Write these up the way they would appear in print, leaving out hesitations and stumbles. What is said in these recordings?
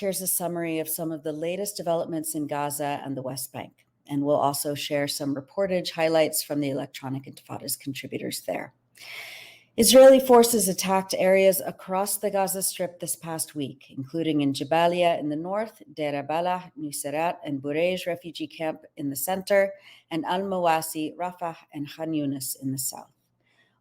Here's a summary of some of the latest developments in Gaza and the West Bank, and we'll also share some reportage highlights from the Electronic Intifada's contributors there. Israeli forces attacked areas across the Gaza Strip this past week, including in Jabalia in the north, Deir al-Balah, Nuseirat, and Bureij refugee camp in the center, and Al-Mawasi, Rafah, and Khan Yunis in the south.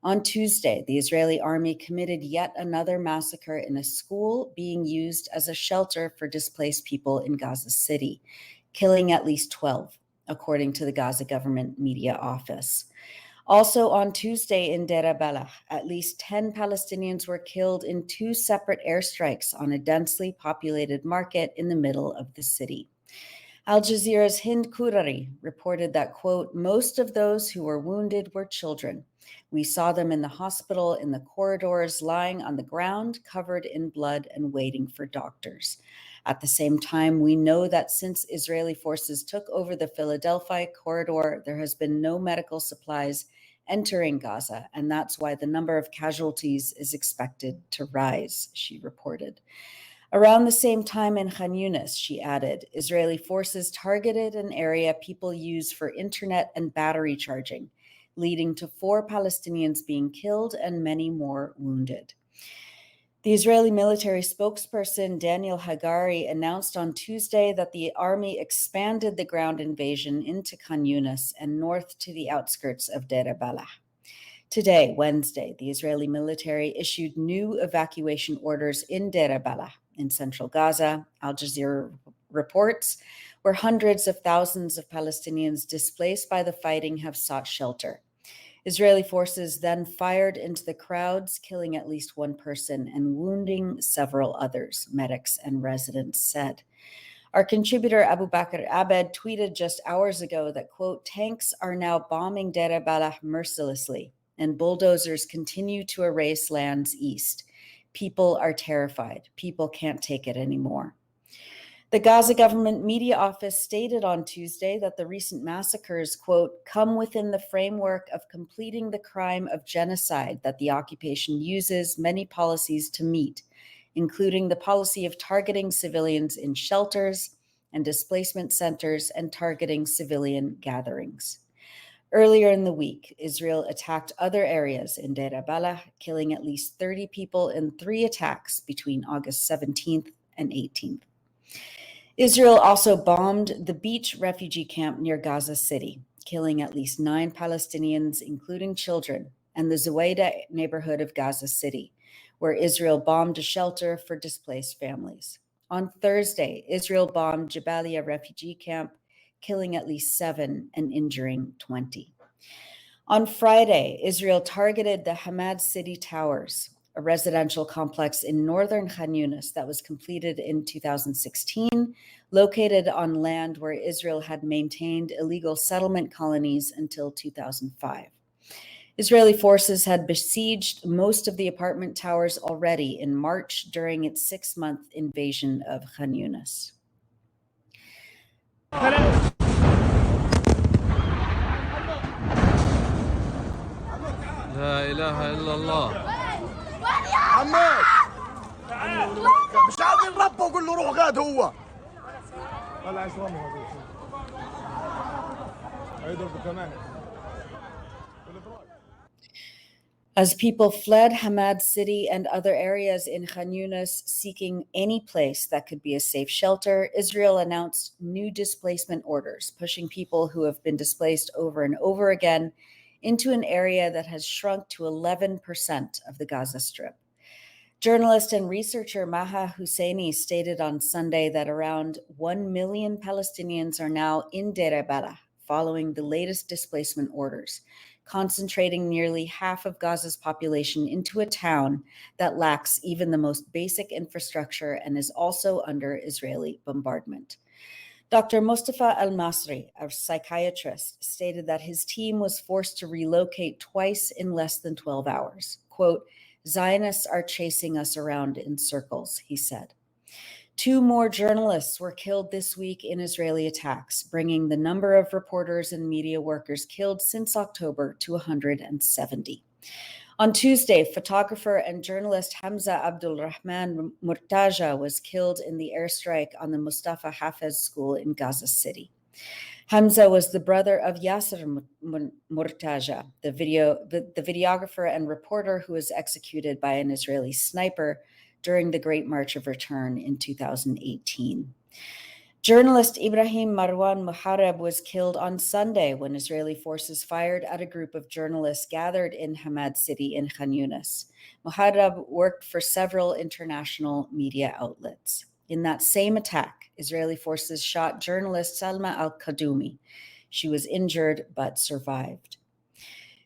On Tuesday, the Israeli army committed yet another massacre in a school being used as a shelter for displaced people in Gaza City, killing at least 12, according to the Gaza government media office. Also on Tuesday in Deir al-Balah, at least 10 Palestinians were killed in 2 separate airstrikes on a densely populated market in the middle of the city. Al Jazeera's Hind Kurari reported that, quote, most of those who were wounded were children. We saw them in the hospital, in the corridors, lying on the ground, covered in blood and waiting for doctors. At the same time, we know that since Israeli forces took over the Philadelphia corridor, there has been no medical supplies entering Gaza, and that's why the number of casualties is expected to rise, she reported. Around the same time in Khan Yunis, she added, Israeli forces targeted an area people use for internet and battery charging, leading to 4 Palestinians being killed and many more wounded. The Israeli military spokesperson Daniel Hagari announced on Tuesday that the army expanded the ground invasion into Khan Yunis and north to the outskirts of Deir al-Balah. Today, Wednesday, the Israeli military issued new evacuation orders in Deir al-Balah in central Gaza, Al Jazeera reports, where hundreds of thousands of Palestinians displaced by the fighting have sought shelter. Israeli forces then fired into the crowds, killing at least 1 person and wounding several others, medics and residents said. Our contributor Abu Bakr Abed tweeted just hours ago that, quote, tanks are now bombing Deir al-Balah mercilessly, and bulldozers continue to erase lands east. People are terrified. People can't take it anymore. The Gaza government media office stated on Tuesday that the recent massacres, quote, come within the framework of completing the crime of genocide that the occupation uses many policies to meet, including the policy of targeting civilians in shelters and displacement centers and targeting civilian gatherings. Earlier in the week, Israel attacked other areas in Deir al-Balah, killing at least 30 people in 3 attacks between August 17th and 18th. Israel also bombed the beach refugee camp near Gaza City, killing at least 9 Palestinians, including children, and the Zuwayda neighborhood of Gaza City, where Israel bombed a shelter for displaced families. On Thursday, Israel bombed Jabalia refugee camp, killing at least 7 and injuring 20. On Friday, Israel targeted the Hamad City Towers, a residential complex in northern Khan Yunis that was completed in 2016, located on land where Israel had maintained illegal settlement colonies until 2005. Israeli forces had besieged most of the apartment towers already in March during its 6-month invasion of Khan Yunis. لا إله إلا الله. عماد مش عارف نربى وقول له روح غاد هو طلع ايش رمى هيضرب كمان. As people fled Hamad City and other areas in Khan Yunis seeking any place that could be a safe shelter, Israel announced new displacement orders, pushing people who have been displaced over and over again into an area that has shrunk to 11% of the Gaza Strip. Journalist and researcher Maha Husseini stated on Sunday that around 1 million Palestinians are now in Deir al-Balah following the latest displacement orders, concentrating nearly half of Gaza's population into a town that lacks even the most basic infrastructure and is also under Israeli bombardment. Dr. Mustafa Al-Masri, a psychiatrist, stated that his team was forced to relocate twice in less than 12 hours. Quote, Zionists are chasing us around in circles, he said. 2 more journalists were killed this week in Israeli attacks, bringing the number of reporters and media workers killed since October to 170. On Tuesday, photographer and journalist Hamza Abdulrahman Murtaja was killed in the airstrike on the Mustafa Hafez school in Gaza City. Hamza was the brother of Yasser Murtaja, the videographer and reporter who was executed by an Israeli sniper during the Great March of Return in 2018. Journalist Ibrahim Marwan Muharrab was killed on Sunday when Israeli forces fired at a group of journalists gathered in Hamad City in Khan Yunis. Muharrab worked for several international media outlets. In that same attack, Israeli forces shot journalist Salma al-Kaddoumi. She was injured but survived.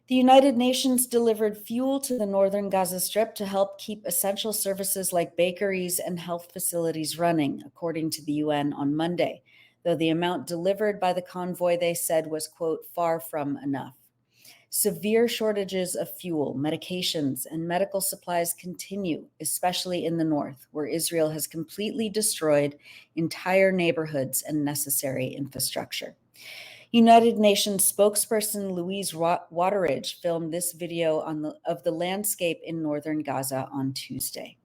The United Nations delivered fuel to the northern Gaza Strip to help keep essential services like bakeries and health facilities running, according to the UN on Monday, though the amount delivered by the convoy, they said, was, quote, far from enough. Severe shortages of fuel, medications, and medical supplies continue, especially in the north, where Israel has completely destroyed entire neighborhoods and necessary infrastructure. United Nations spokesperson Louise Wateridge filmed this video of the landscape in northern Gaza on Tuesday.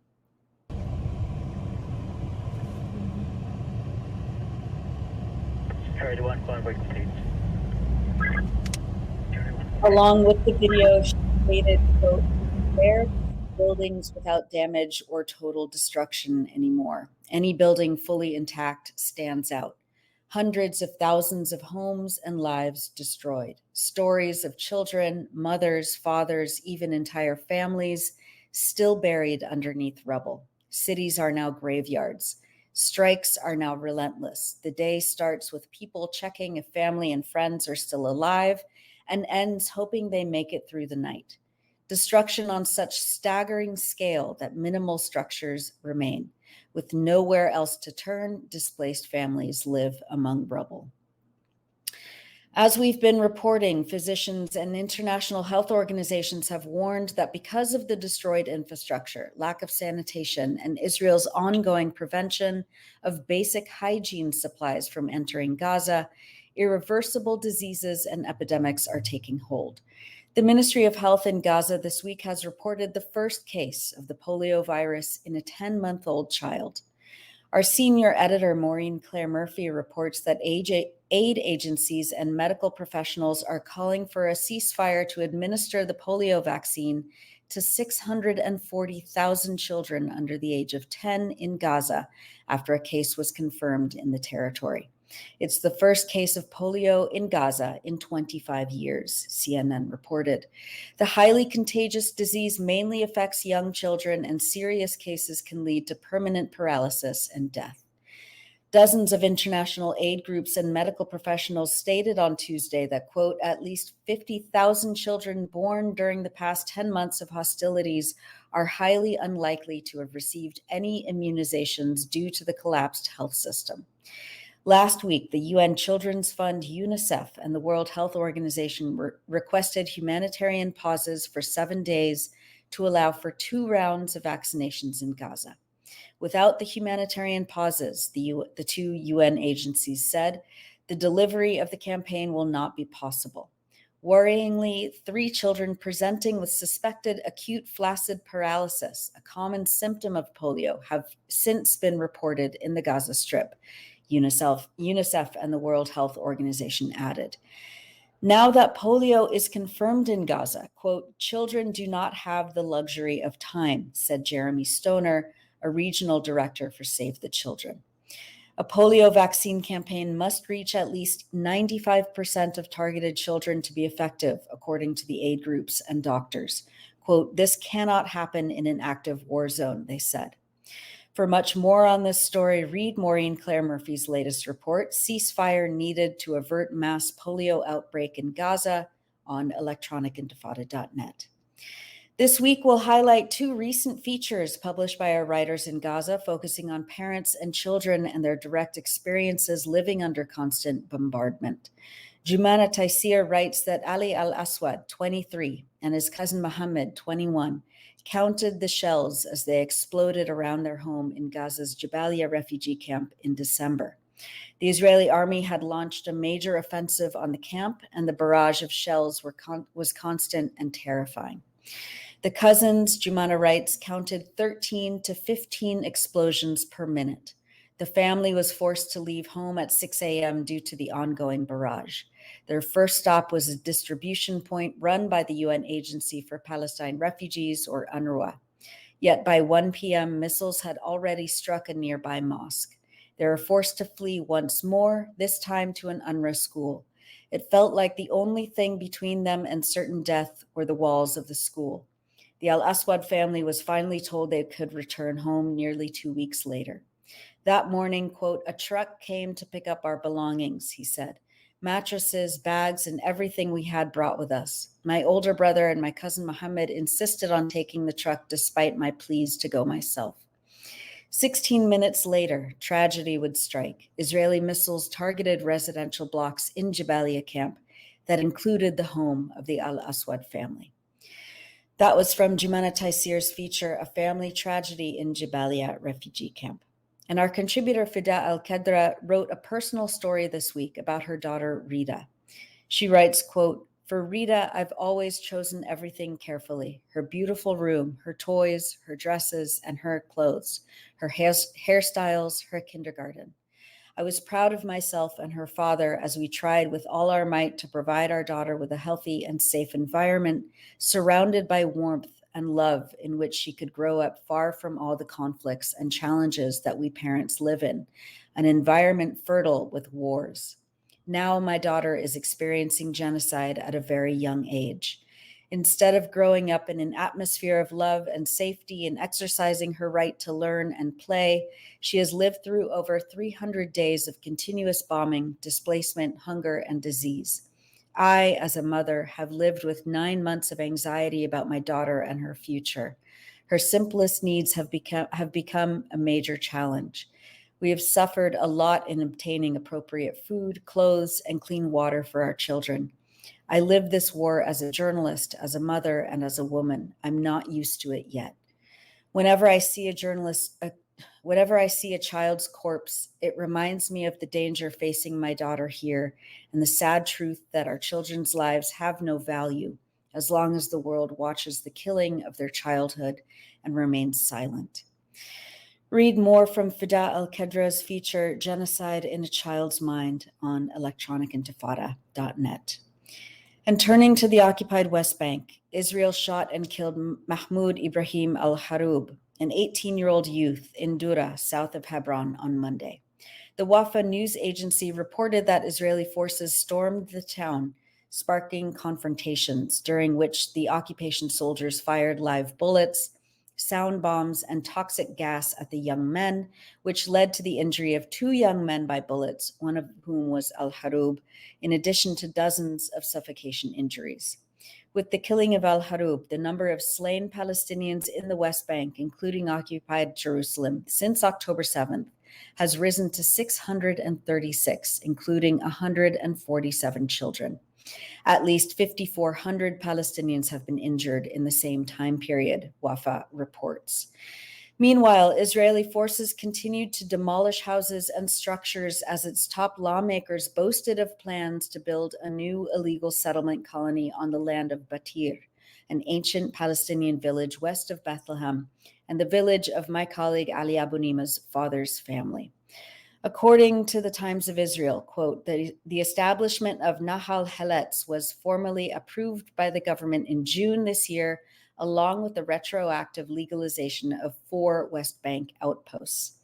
Along with the video, she stated, quote, "There are buildings without damage or total destruction anymore. Any building fully intact stands out. Hundreds of thousands of homes and lives destroyed. Stories of children, mothers, fathers, even entire families still buried underneath rubble. Cities are now graveyards. Strikes are now relentless. The day starts with people checking if family and friends are still alive and ends hoping they make it through the night. Destruction on such staggering scale that minimal structures remain. With nowhere else to turn, displaced families live among rubble." As we've been reporting, physicians and international health organizations have warned that because of the destroyed infrastructure, lack of sanitation, and Israel's ongoing prevention of basic hygiene supplies from entering Gaza, irreversible diseases and epidemics are taking hold. The Ministry of Health in Gaza this week has reported the first case of the polio virus in a 10-month-old child. Our senior editor, Maureen Claire Murphy, reports that aid agencies and medical professionals are calling for a ceasefire to administer the polio vaccine to 640,000 children under the age of 10 in Gaza after a case was confirmed in the territory. It's the first case of polio in Gaza in 25 years, CNN reported. The highly contagious disease mainly affects young children, and serious cases can lead to permanent paralysis and death. Dozens of international aid groups and medical professionals stated on Tuesday that, quote, "at least 50,000 children born during the past 10 months of hostilities are highly unlikely to have received any immunizations due to the collapsed health system." Last week, the UN Children's Fund, UNICEF, and the World Health Organization requested humanitarian pauses for 7 days to allow for 2 rounds of vaccinations in Gaza. Without the humanitarian pauses, the 2 UN agencies said, the delivery of the campaign will not be possible. Worryingly, 3 children presenting with suspected acute flaccid paralysis, a common symptom of polio, have since been reported in the Gaza Strip, UNICEF and the World Health Organization added. Now that polio is confirmed in Gaza, quote, "children do not have the luxury of time," said Jeremy Stoner, a regional director for Save the Children. A polio vaccine campaign must reach at least 95% of targeted children to be effective, according to the aid groups and doctors. Quote, "this cannot happen in an active war zone," they said. For much more on this story, read Maureen Claire Murphy's latest report, "Ceasefire Needed to Avert Mass Polio Outbreak in Gaza," on electronicintifada.net. This week, we'll highlight 2 recent features published by our writers in Gaza, focusing on parents and children and their direct experiences living under constant bombardment. Jumana Taisir writes that Ali al-Aswad, 23, and his cousin Mohammed, 21, counted the shells as they exploded around their home in Gaza's Jabalia refugee camp in December. The Israeli army had launched a major offensive on the camp, and the barrage of shells was constant and terrifying. The cousins, Jumana writes, counted 13 to 15 explosions per minute. The family was forced to leave home at 6 a.m. due to the ongoing barrage. Their first stop was a distribution point run by the UN Agency for Palestine Refugees, or UNRWA. Yet by 1 p.m., missiles had already struck a nearby mosque. They were forced to flee once more, this time to an UNRWA school. It felt like the only thing between them and certain death were the walls of the school. The Al-Aswad family was finally told they could return home nearly 2 weeks later. That morning, quote, "a truck came to pick up our belongings," he said. "Mattresses, bags, and everything we had brought with us. My older brother and my cousin Mohammed insisted on taking the truck despite my pleas to go myself." 16 minutes later, tragedy would strike. Israeli missiles targeted residential blocks in Jabalia camp that included the home of the Al-Aswad family. That was from Jumana Taysir's feature, A Family Tragedy in Jabalia Refugee Camp. And our contributor, Fida Al-Kedra, wrote a personal story this week about her daughter, Rita. She writes, quote, "For Rita, I've always chosen everything carefully. Her beautiful room, her toys, her dresses, and her clothes, her hairstyles, her kindergarten. I was proud of myself and her father as we tried with all our might to provide our daughter with a healthy and safe environment, surrounded by warmth and love in which she could grow up far from all the conflicts and challenges that we parents live in, an environment fertile with wars. Now my daughter is experiencing genocide at a very young age. Instead of growing up in an atmosphere of love and safety and exercising her right to learn and play, she has lived through over 300 days of continuous bombing, displacement, hunger, and disease. I, as a mother, have lived with 9 months of anxiety about my daughter and her future. Her simplest needs have become a major challenge. We have suffered a lot in obtaining appropriate food, clothes, and clean water for our children. I live this war as a journalist, as a mother, and as a woman. I'm not used to it yet. Whenever I see a child's corpse, it reminds me of the danger facing my daughter here and the sad truth that our children's lives have no value as long as the world watches the killing of their childhood and remains silent." Read more from Fida Al-Kedra's feature, Genocide in a Child's Mind, on electronicintifada.net. And turning to the occupied West Bank, Israel shot and killed Mahmoud Ibrahim al-Harub, an 18-year-old youth in Dura, south of Hebron, on Monday. The Wafa news agency reported that Israeli forces stormed the town, sparking confrontations, during which the occupation soldiers fired live bullets, sound bombs, and toxic gas at the young men, which led to the injury of 2 young men by bullets, one of whom was al-Harub, in addition to dozens of suffocation injuries. With the killing of al-Harub, the number of slain Palestinians in the West Bank, including occupied Jerusalem, since October 7th, has risen to 636, including 147 children. At least 5,400 Palestinians have been injured in the same time period, Wafa reports. Meanwhile, Israeli forces continued to demolish houses and structures as its top lawmakers boasted of plans to build a new illegal settlement colony on the land of Batir, an ancient Palestinian village west of Bethlehem, and the village of my colleague Ali Abunima's father's family. According to the Times of Israel, quote, the establishment of Nahal Heletz was formally approved by the government in June this year, along with the retroactive legalization of 4 West Bank outposts.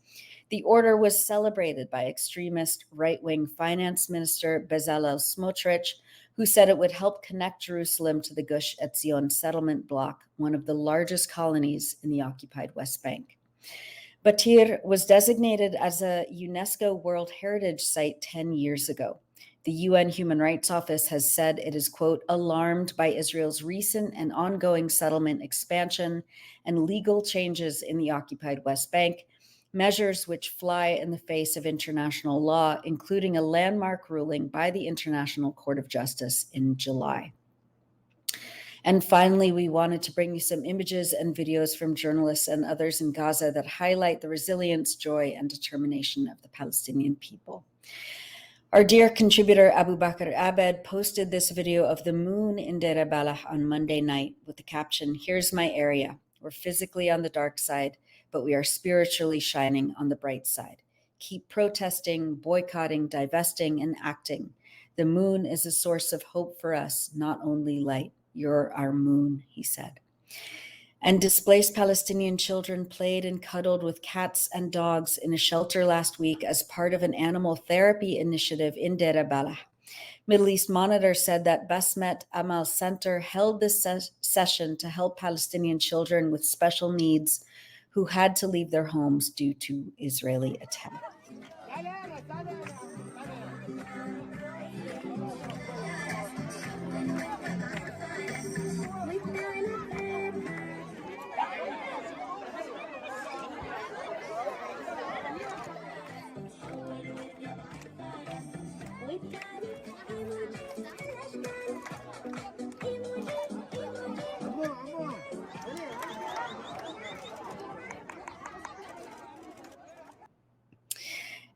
The order was celebrated by extremist right-wing finance minister Bezalel Smotrich, who said it would help connect Jerusalem to the Gush Etzion settlement bloc, one of the largest colonies in the occupied West Bank. Batir was designated as a UNESCO World Heritage Site 10 years ago. The UN Human Rights Office has said it is, quote, alarmed by Israel's recent and ongoing settlement expansion and legal changes in the occupied West Bank, measures which fly in the face of international law, including a landmark ruling by the International Court of Justice in July. And finally, we wanted to bring you some images and videos from journalists and others in Gaza that highlight the resilience, joy, and determination of the Palestinian people. Our dear contributor Abu Bakr Abed posted this video of the moon in Deir al-Balah on Monday night with the caption, "Here's my area. We're physically on the dark side, but we are spiritually shining on the bright side. Keep protesting, boycotting, divesting, and acting. The moon is a source of hope for us, not only light. You're our moon," he said. And displaced Palestinian children played and cuddled with cats and dogs in a shelter last week as part of an animal therapy initiative in Deir al-Balah. Middle East Monitor said that Basmet Amal Center held this session to help Palestinian children with special needs who had to leave their homes due to Israeli attack.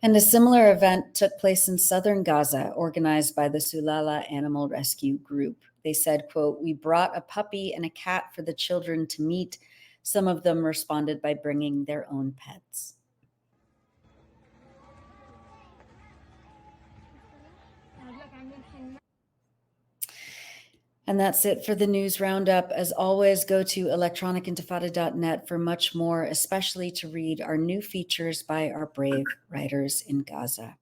And a similar event took place in southern Gaza, organized by the Sulala Animal Rescue Group. They said, quote, "We brought a puppy and a cat for the children to meet. Some of them responded by bringing their own pets." And that's it for the news roundup. As always, go to electronicintifada.net for much more, especially to read our new features by our brave writers in Gaza.